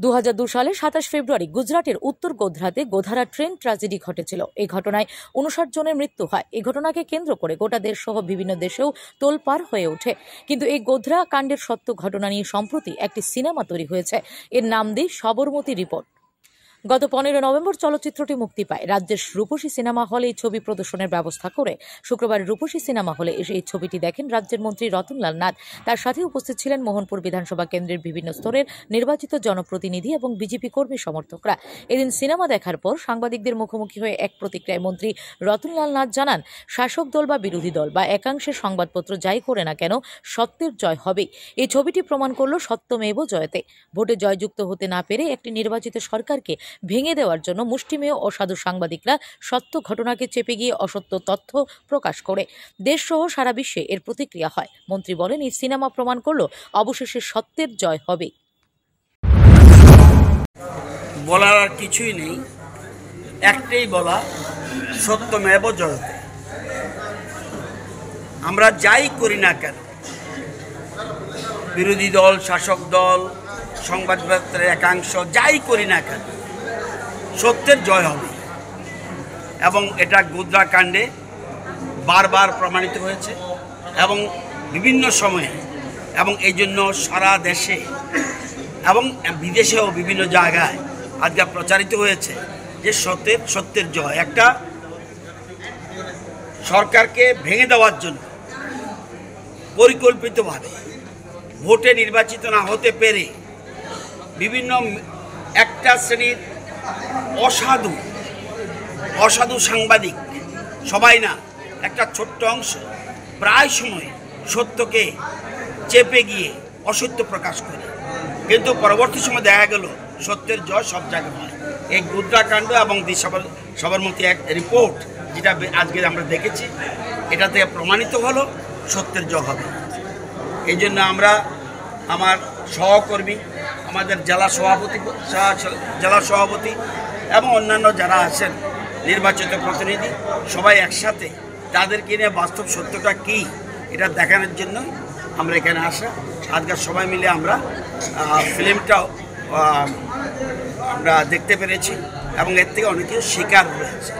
2002 সালে 27 ফেব্রুয়ারি গুজরাটের উত্তর গোধরাতে গোধারা ট্রেন ট্র্যাজেডি ঘটেছিল। এই ঘটনায় 59 জনের মৃত্যু হয়। এই ঘটনাকে কেন্দ্র করে গোটা দেশ সহ বিভিন্ন দেশেও তোলপাড় হয়ে ওঠে। কিন্তু এই গোধরা কাণ্ডের সত্য ঘটনা নিয়ে সম্প্রতি একটি সিনেমা তৈরি হয়েছে। এর নাম দিই সবরমতী রিপোর্ট। গত 15 নভেম্বর চলচ্চিত্রটি মুক্তি পায়। রাজ্যের রূপসী সিনেমা হলে এই ছবি প্রদর্শনের ব্যবস্থা করে শুক্রবার রূপসী সিনেমা হলে এসে এই ছবিটি দেখেন রাজ্যের মন্ত্রী রতনলাল নাথ। তার সাথে উপস্থিত ছিলেন মোহনপুর বিধানসভা কেন্দ্রের বিভিন্ন স্তরের নির্বাচিত জনপ্রতিনিধি এবং বিজেপি কর্মী সমর্থকরা। এদিন সিনেমা দেখার পর সাংবাদিকদের মুখোমুখি হয়ে এক প্রতিক্রিয়ায় মন্ত্রী রতনলাল নাথ জানান, শাসক দল বা বিরোধী দল বা একাংশের সংবাদপত্র যাই করে না কেন, সত্যের জয় হবে। এই ছবিটি প্রমাণ করল সত্যমেব জয়তে। ভোটে জয়যুক্ত হতে না পেরে একটি নির্বাচিত সরকারকে ভেঙে দেওয়ার জন্য মুষ্টিমেয় অসাধু সাংবাদিকরা সত্য ঘটনাকে চেপে গিয়ে অসত্য তথ্য প্রকাশ করে। দেশসহ সারা বিশ্বে এর প্রতিক্রিয়া হয়। মন্ত্রী বলেন, এই সিনেমা প্রমাণ করল অবশেষে সত্যের জয় হবে। বলার আর কিছুই নেই, একটাই বলা, সত্যমেব জয়তে। আমরা যাই করি না কেন, বিরোধী দল, শাসক দল, সংবাদপত্রের একাংশ যাই করি না কেন, সত্যের জয় হবে। এবং এটা গোধরা কাণ্ডে বারবার প্রমাণিত হয়েছে এবং বিভিন্ন সময়ে, এবং এই জন্য সারা দেশে এবং বিদেশেও বিভিন্ন জায়গায় আজকে প্রচারিত হয়েছে যে সত্যের জয়। একটা সরকারকে ভেঙে দেওয়ার জন্য পরিকল্পিতভাবে ভোটে নির্বাচিত না হতে পেরে বিভিন্ন একটা শ্রেণীর অসাধু সাংবাদিক, সবাই না, একটা ছোট্ট অংশ প্রায় সময় সত্যকে চেপে গিয়ে অসত্য প্রকাশ করে। কিন্তু পরবর্তী সময় দেখা গেল সত্যের জয় সব জায়গায় হয়। এই গোধরা কাণ্ড এবং সবরমতী এক রিপোর্ট যেটা আজকে আমরা দেখেছি, এটা থেকে প্রমাণিত হলো সত্যের জয় হবে। এই জন্য আমরা, আমার সহকর্মী, আমাদের জেলা সভাপতি এবং অন্যান্য যারা আছেন নির্বাচিত প্রতিনিধি, সবাই একসাথে তাদেরকে নিয়ে বাস্তব সত্যটা কী এটা দেখানোর জন্য আমরা এখানে আসা। আজকে সবাই মিলে আমরা ফিল্মটাও আমরা দেখতে পেরেছি এবং এর থেকে অনেক কিছু শিকার হয়েছে।